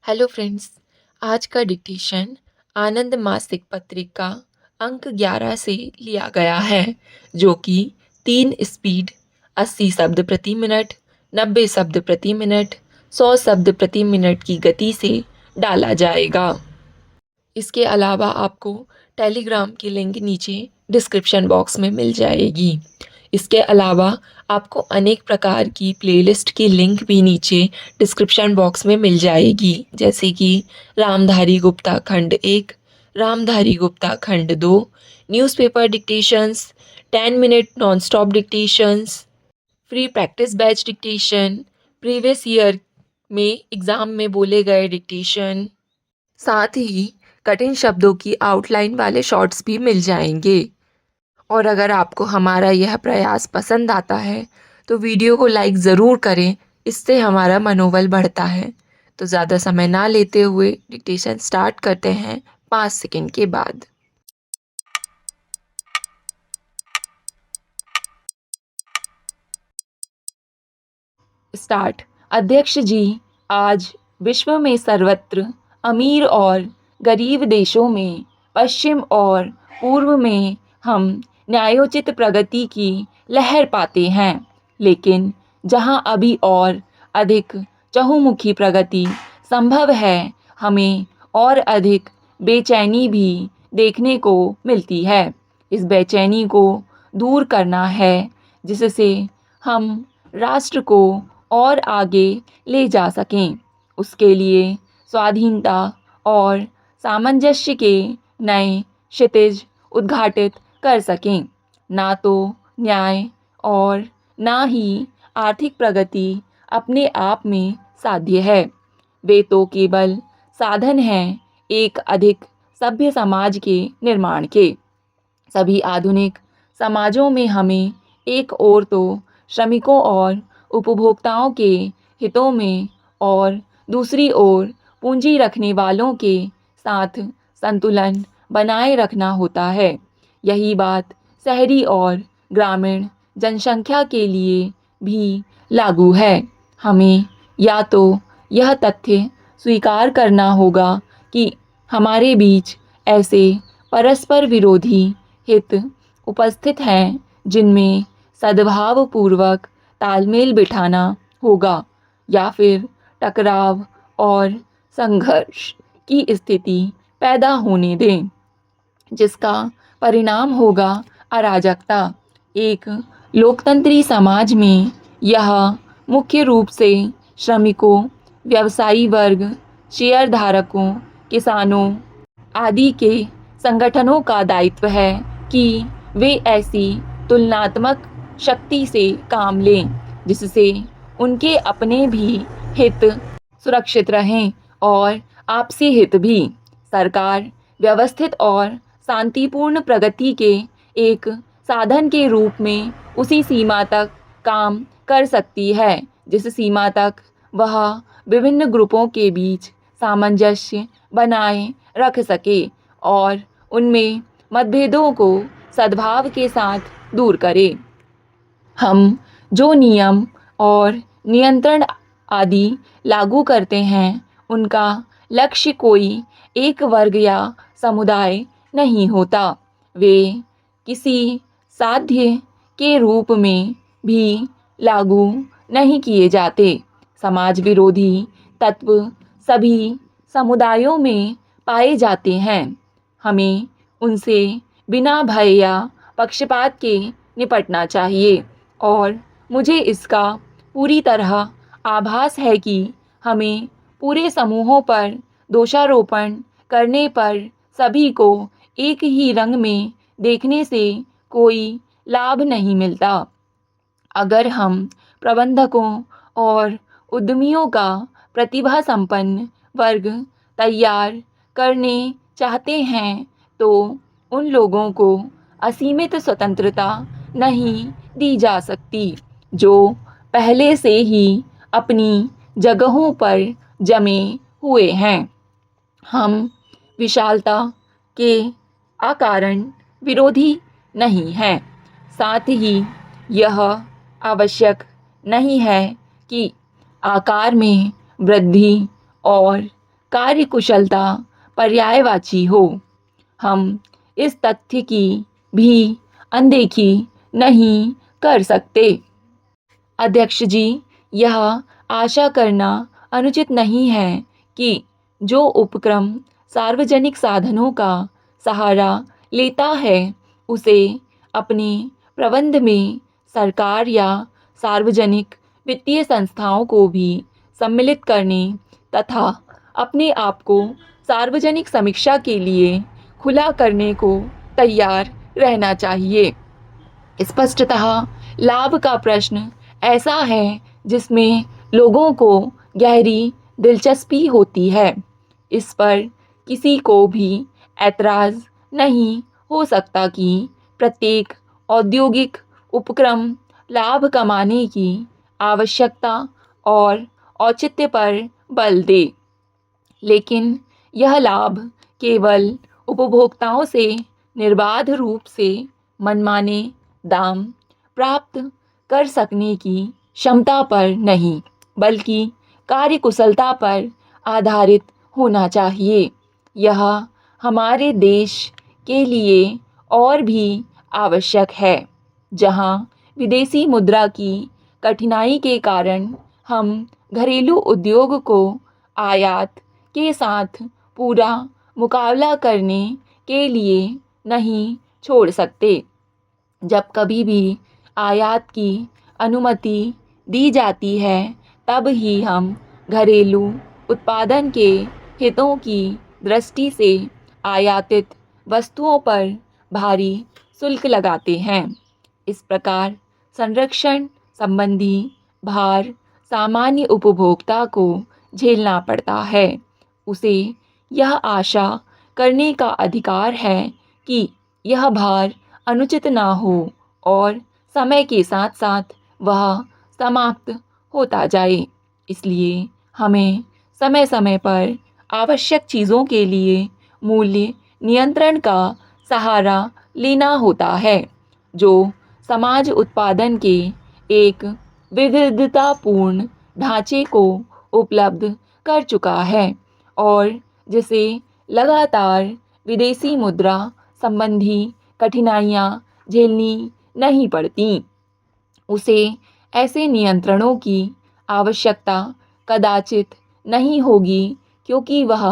Hello friends. आज का dictation आनंद मासिक पत्रिका अंक 11 से लिया गया है, जो कि 3 स्पीड 80 शब्द प्रति मिनट, 90 शब्द प्रति मिनट, 100 शब्द प्रति मिनट की गति से डाला जाएगा। इसके अलावा आपको टेलीग्राम की लिंक नीचे डिस्क्रिप्शन बॉक्स में मिल जाएगी। इसके अलावा आपको अनेक प्रकार की प्लेलिस्ट की लिंक भी नीचे डिस्क्रिप्शन बॉक्स में मिल जाएगी, जैसे कि रामधारी गुप्ता खंड 1, रामधारी गुप्ता खंड 2, newspaper dictations, 10 minute non stop dictations, free practice batch dictation, previous year में एग्ज़ाम में बोले गए डिक्टेशन, साथ ही कठिन शब्दों की आउटलाइन वाले शॉर्ट्स भी मिल जाएंगे। और अगर आपको हमारा यह प्रयास पसंद आता है तो वीडियो को लाइक ज़रूर करें, इससे हमारा मनोबल बढ़ता है। तो ज़्यादा समय ना लेते हुए डिक्टेशन स्टार्ट करते हैं 5 सेकंड के बाद। स्टार्ट। अध्यक्ष जी, आज विश्व में सर्वत्र अमीर और गरीब देशों में पश्चिम और पूर्व में हम न्यायोचित प्रगति की लहर पाते हैं, लेकिन जहां अभी और अधिक चहुमुखी प्रगति संभव है, हमें और अधिक बेचैनी भी देखने को मिलती है। इस बेचैनी को दूर करना है, जिससे हम राष्ट्र को और आगे ले जा सकें। उसके लिए स्वाधीनता और सामंजस्य के नए क्षितिज उद्घाटित कर सकें। ना तो न्याय और ना ही आर्थिक प्रगति अपने आप में साध्य है, वे तो केवल साधन हैं एक अधिक सभ्य समाज के निर्माण के। सभी आधुनिक समाजों में हमें एक ओर तो श्रमिकों और उपभोक्ताओं के हितों में और दूसरी ओर पूंजी रखने वालों के साथ संतुलन बनाए रखना होता है। यही बात शहरी और ग्रामीण जनसंख्या के लिए भी लागू है। हमें या तो यह तथ्य स्वीकार करना होगा कि हमारे बीच ऐसे परस्पर विरोधी हित उपस्थित हैं जिनमें सद्भावपूर्वक तालमेल बिठाना होगा, या फिर टकराव और संघर्ष की स्थिति पैदा होने दें, जिसका परिणाम होगा अराजकता। एक लोकतंत्री समाज में यह मुख्य रूप से श्रमिकों, व्यवसायी वर्ग, शेयरधारकों, किसानों आदि के संगठनों का दायित्व है कि वे ऐसी तुलनात्मक शक्ति से काम लें जिससे उनके अपने भी हित सुरक्षित रहें और आपसी हित भी। सरकार व्यवस्थित और शांतिपूर्ण प्रगति के एक साधन के रूप में उसी सीमा तक काम कर सकती है जिस सीमा तक वह विभिन्न ग्रुपों के बीच सामंजस्य बनाए रख सके और उनमें मतभेदों को सद्भाव के साथ दूर करे। हम जो नियम और नियंत्रण आदि लागू करते हैं, उनका लक्ष्य कोई एक वर्ग या समुदाय नहीं होता। वे किसी साध्य के रूप में भी लागू नहीं किए जाते। समाज विरोधी तत्व सभी समुदायों में पाए जाते हैं। हमें उनसे बिना भय या पक्षपात के निपटना चाहिए और मुझे इसका पूरी तरह आभास है कि हमें पूरे समूहों पर दोषारोपण करने पर सभी को एक ही रंग में देखने से कोई लाभ नहीं मिलता। अगर हम प्रबंधकों और उद्यमियों का प्रतिभा संपन्न वर्ग तैयार करने चाहते हैं, तो उन लोगों को असीमित स्वतंत्रता नहीं दी जा सकती जो पहले से ही अपनी जगहों पर जमे हुए हैं। हम विशालता के अकारण विरोधी नहीं हैं, साथ ही यह आवश्यक नहीं है कि आकार में वृद्धि और कार्यकुशलता पर्यायवाची हो। हम इस तथ्य की भी अनदेखी नहीं कर सकते। अध्यक्ष जी, यह आशा करना अनुचित नहीं है कि जो उपक्रम सार्वजनिक साधनों का सहारा लेता है उसे अपने प्रबंध में सरकार या सार्वजनिक वित्तीय संस्थाओं को भी सम्मिलित करने तथा अपने आप को सार्वजनिक समीक्षा के लिए खुला करने को तैयार रहना चाहिए। स्पष्टतः लाभ का प्रश्न ऐसा है जिसमें लोगों को गहरी दिलचस्पी होती है। इस पर किसी को भी ऐतराज़ नहीं हो सकता कि प्रत्येक औद्योगिक उपक्रम लाभ कमाने की आवश्यकता और औचित्य पर बल दे, लेकिन यह लाभ केवल उपभोक्ताओं से निर्बाध रूप से मनमाने दाम प्राप्त कर सकने की क्षमता पर नहीं, बल्कि कार्यकुशलता पर आधारित होना चाहिए। यह हमारे देश के लिए और भी आवश्यक है, जहां विदेशी मुद्रा की कठिनाई के कारण हम घरेलू उद्योग को आयात के साथ पूरा मुकाबला करने के लिए नहीं छोड़ सकते। जब कभी भी आयात की अनुमति दी जाती है तब ही हम घरेलू उत्पादन के हितों की दृष्टि से आयातित वस्तुओं पर भारी शुल्क लगाते हैं। इस प्रकार संरक्षण संबंधी भार सामान्य उपभोक्ता को झेलना पड़ता है। उसे यह आशा करने का अधिकार है कि यह भार अनुचित ना हो और समय के साथ साथ वह समाप्त होता जाए। इसलिए हमें समय समय पर आवश्यक चीज़ों के लिए मूल्य नियंत्रण का सहारा लेना होता है, जो समाज उत्पादन के एक विविधतापूर्ण ढांचे को उपलब्ध कर चुका है और जिसे लगातार विदेशी मुद्रा संबंधी कठिनाइयाँ झेलनी नहीं पड़ती। उसे ऐसे नियंत्रणों की आवश्यकता कदाचित नहीं होगी, क्योंकि वह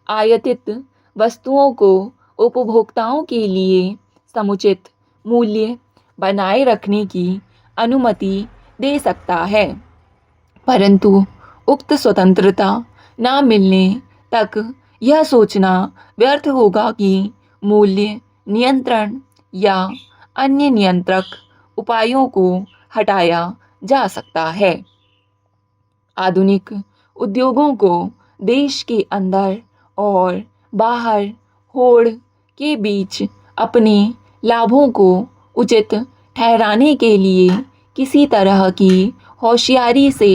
आयातित वस्तुओं को उपभोक्ताओं के लिए समुचित मूल्य बनाए रखने की अनुमति दे सकता है। परंतु उक्त स्वतंत्रता न मिलने तक यह सोचना व्यर्थ होगा कि मूल्य नियंत्रण या अन्य नियंत्रक उपायों को हटाया जा सकता है। आधुनिक उद्योगों को देश के अंदर और बाहर होड़ के बीच अपने लाभों को उचित ठहराने के लिए किसी तरह की होशियारी से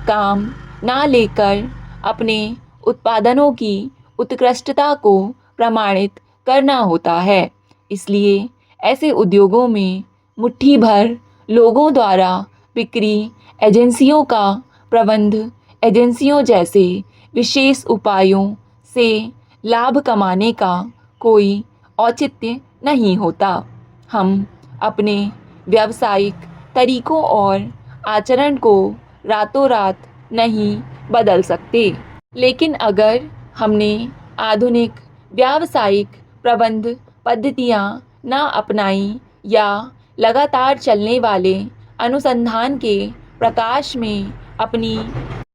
काम ना लेकर अपने उत्पादनों की उत्कृष्टता को प्रमाणित करना होता है। इसलिए ऐसे उद्योगों में मुट्ठी भर लोगों द्वारा बिक्री एजेंसियों का प्रबंध एजेंसियों जैसे विशेष उपायों से लाभ कमाने का कोई औचित्य नहीं होता। हम अपने व्यावसायिक तरीकों और आचरण को रातों रात नहीं बदल सकते, लेकिन अगर हमने आधुनिक व्यावसायिक प्रबंध पद्धतियाँ ना अपनाई या लगातार चलने वाले अनुसंधान के प्रकाश में अपनी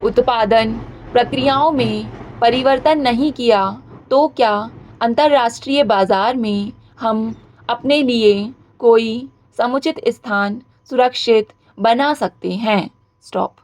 उत्पादन प्रक्रियाओं में परिवर्तन नहीं किया, तो क्या अंतर्राष्ट्रीय बाजार में हम अपने लिए कोई समुचित स्थान सुरक्षित बना सकते हैं? स्टॉप।